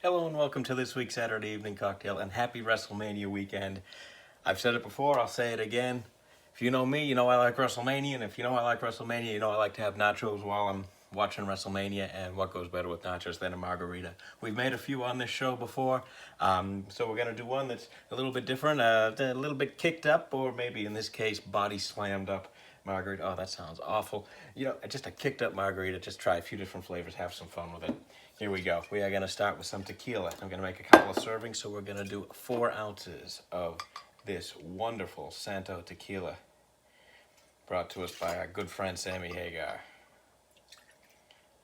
Hello and welcome to this week's Saturday Evening Cocktail and happy Wrestlemania weekend. I've said it before, I'll say it again. If you know me, you know I like Wrestlemania, and if you know I like Wrestlemania, you know I like to have nachos while I'm watching Wrestlemania, and what goes better with nachos than a margarita? We've made a few on this show before, so we're going to do one that's a little bit different, a little bit kicked up, or maybe in this case, body slammed up margarita. Oh, that sounds awful. You know, just a kicked up margarita, just try a few different flavors, have some fun with it. Here we go. We are going to start with some tequila. I'm going to make a couple of servings, so we're going to do 4 ounces of this wonderful Santo tequila brought to us by our good friend Sammy Hagar.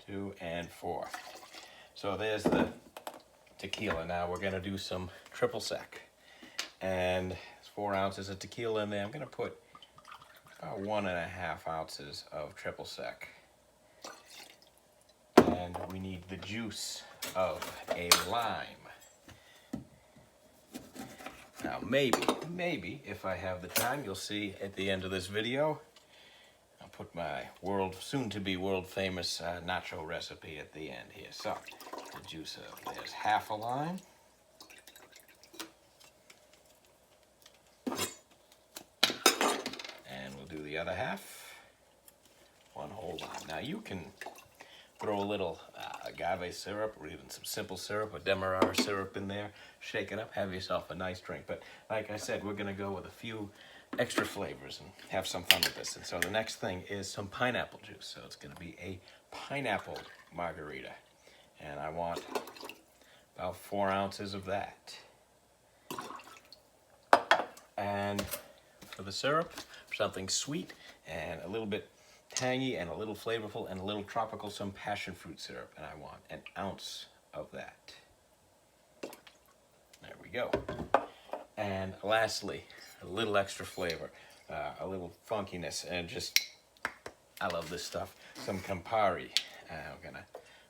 2 and 4. So there's the tequila. Now we're going to do some triple sec. And there's 4 ounces of tequila in there. I'm going to put about 1.5 ounces of triple sec. And we need the juice of a lime. Now maybe if I have the time, you'll see at the end of this video, I'll put my soon-to-be world-famous nacho recipe at the end here. So, the juice of, there's half a lime. And we'll do the other half. 1 whole lime. Now you can throw a little agave syrup or even some simple syrup or demerara syrup in there. Shake it up, have yourself a nice drink. But like I said, we're going to go with a few extra flavors and have some fun with this. And so the next thing is some pineapple juice. So it's going to be a pineapple margarita. And I want about 4 ounces of that. And for the syrup, something sweet and a little bit tangy and a little flavorful and a little tropical, some passion fruit syrup, and I want 1 ounce of that. There we go. And lastly, a little extra flavor, a little funkiness, and just, I love this stuff, some Campari. I'm gonna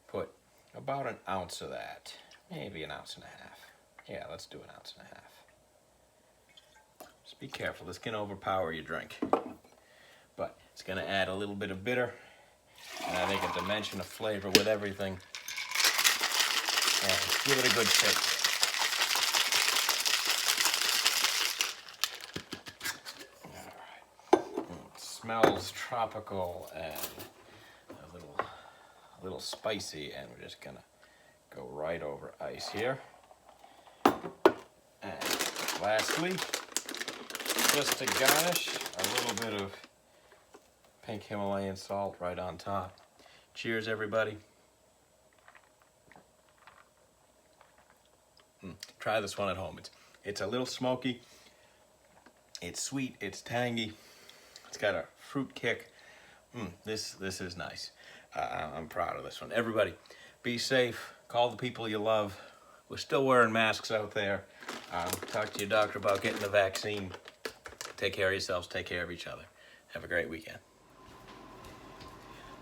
put about 1 ounce of that, maybe 1.5 ounces. Yeah, let's do 1.5 ounces. Just be careful, this can overpower your drink. But it's going to add a little bit of bitter, and I think a dimension of flavor with everything. And give it a good shake. All right. It smells tropical and a little spicy, and we're just going to go right over ice here. And lastly, just to garnish, a little bit of pink Himalayan salt right on top. Cheers, everybody. Try this one at home. It's a little smoky. It's sweet. It's tangy. It's got a fruit kick. This is nice. I'm proud of this one. Everybody, be safe. Call the people you love. We're still wearing masks out there. Talk to your doctor about getting the vaccine. Take care of yourselves. Take care of each other. Have a great weekend.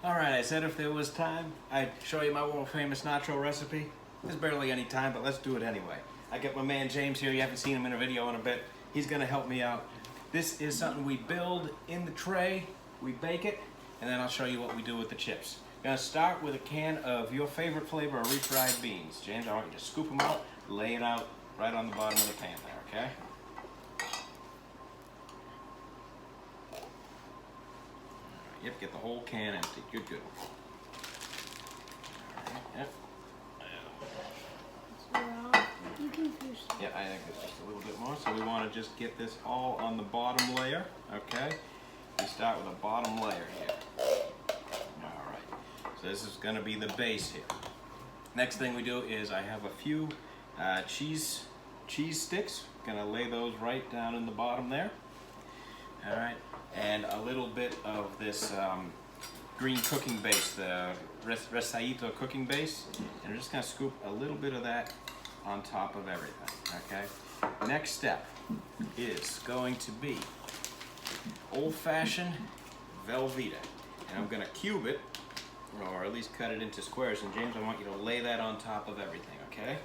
Alright, I said if there was time, I'd show you my world famous nacho recipe. There's barely any time, but let's do it anyway. I got my man James here. You haven't seen him in a video in a bit. He's going to help me out. This is something we build in the tray, we bake it, and then I'll show you what we do with the chips. I'm going to start with a can of your favorite flavor of refried beans. James, I want you to scoop them out, lay it out right on the bottom of the pan there, okay? Yep, get the whole can empty. Good. Alright, yep. You can finish. Yeah, I think it's just a little bit more. So we want to just get this all on the bottom layer, okay? We start with a bottom layer here. Alright, so this is going to be the base here. Next thing we do is I have a few cheese sticks. Going to lay those right down in the bottom there. Alright. And a little bit of this green cooking base, the Restaito cooking base. And we're just going to scoop a little bit of that on top of everything, okay? Next step is going to be old-fashioned Velveeta. And I'm going to cube it, or at least cut it into squares. And James, I want you to lay that on top of everything, okay?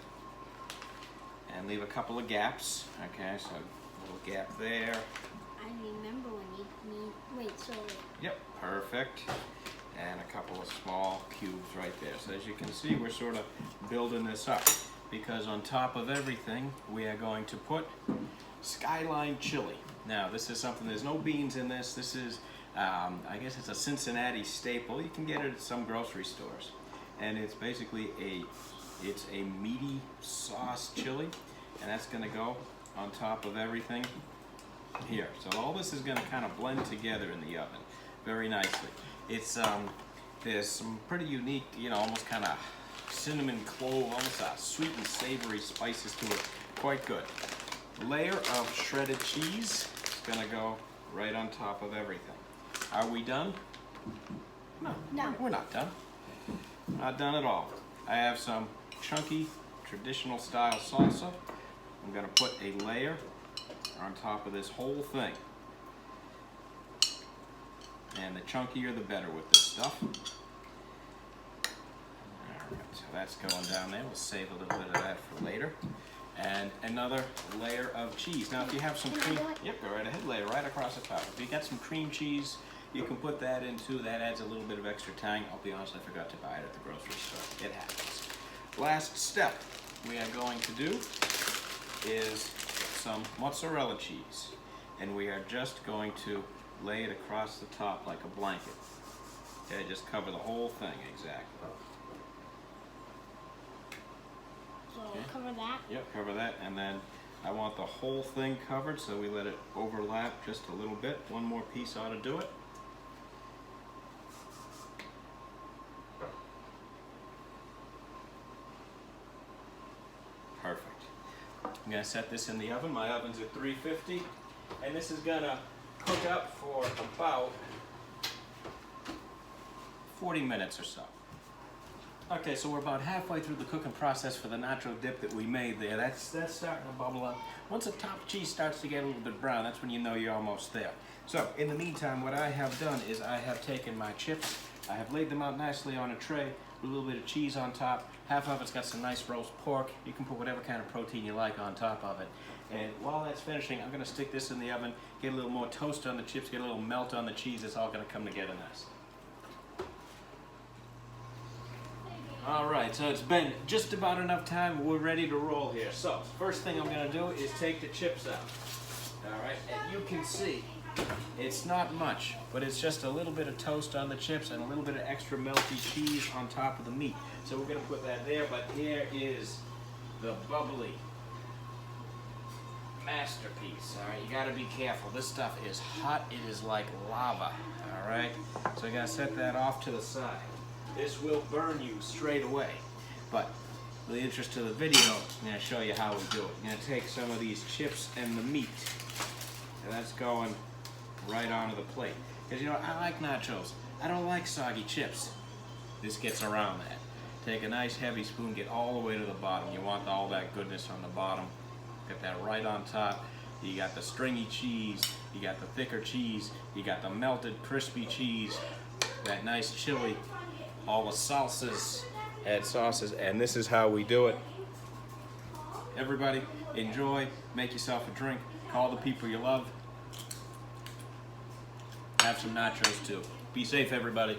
And leave a couple of gaps, okay? So a little gap there. I remember when you Yep, perfect. And a couple of small cubes right there. So as you can see, we're sort of building this up. because on top of everything, we are going to put Skyline chili. Now, this is something, there's no beans in this. This is, I guess it's a Cincinnati staple. You can get it at some grocery stores. And it's basically it's a meaty sauce chili, and that's gonna go on top of everything here. So all this is gonna kind of blend together in the oven very nicely. It's, there's some pretty unique, almost kind of cinnamon clove, almost sweet and savory spices to it. Quite good. Layer of shredded cheese is gonna go right on top of everything. Are we done? No, we're not done. Not done at all. I have some chunky traditional style salsa. I'm gonna put a layer on top of this whole thing. And the chunkier the better with this stuff. Alright, so that's going down there. We'll save a little bit of that for later. And another layer of cheese. Now if you have some cream, yep, go right ahead, lay it right across the top. If you got some cream cheese, you can put that in too. That adds a little bit of extra tang. I'll be honest, I forgot to buy it at the grocery store. It happens. Last step we are going to do is some mozzarella cheese. And we are just going to lay it across the top like a blanket. Okay, just cover the whole thing exactly. So cover that? Yep, cover that, and then I want the whole thing covered, so we let it overlap just a little bit. One more piece ought to do it. Perfect. I'm gonna set this in the oven. My oven's at 350, and this is gonna cook up for about 40 minutes or so. Okay, so we're about halfway through the cooking process for the nacho dip that we made there. That's starting to bubble up. Once the top cheese starts to get a little bit brown, that's when you know you're almost there. So, in the meantime, what I have done is I have taken my chips, I have laid them out nicely on a tray with a little bit of cheese on top. Half of it's got some nice roast pork. You can put whatever kind of protein you like on top of it. And while that's finishing, I'm gonna stick this in the oven, get a little more toast on the chips, get a little melt on the cheese. It's all gonna come together nice. All right, so it's been just about enough time. We're ready to roll here. So, first thing I'm gonna do is take the chips out. All right, and you can see it's not much, but it's just a little bit of toast on the chips and a little bit of extra melty cheese on top of the meat. So we're gonna put that there, but here is the bubbly masterpiece. All right, you gotta be careful. This stuff is hot. It is like lava. All right, so I gotta set that off to the side. This will burn you straight away, but for the interest of the video, I'm going to show you how we do it. I'm going to take some of these chips and the meat, and that's going right onto the plate. Because, I like nachos. I don't like soggy chips. This gets around that. Take a nice heavy spoon, get all the way to the bottom. You want all that goodness on the bottom. Get that right on top. You got the stringy cheese, you got the thicker cheese, you got the melted crispy cheese, that nice chili, all the salsas, add sauces, and this is how we do it. Everybody, enjoy, make yourself a drink, call the people you love, have some nachos too. Be safe, everybody.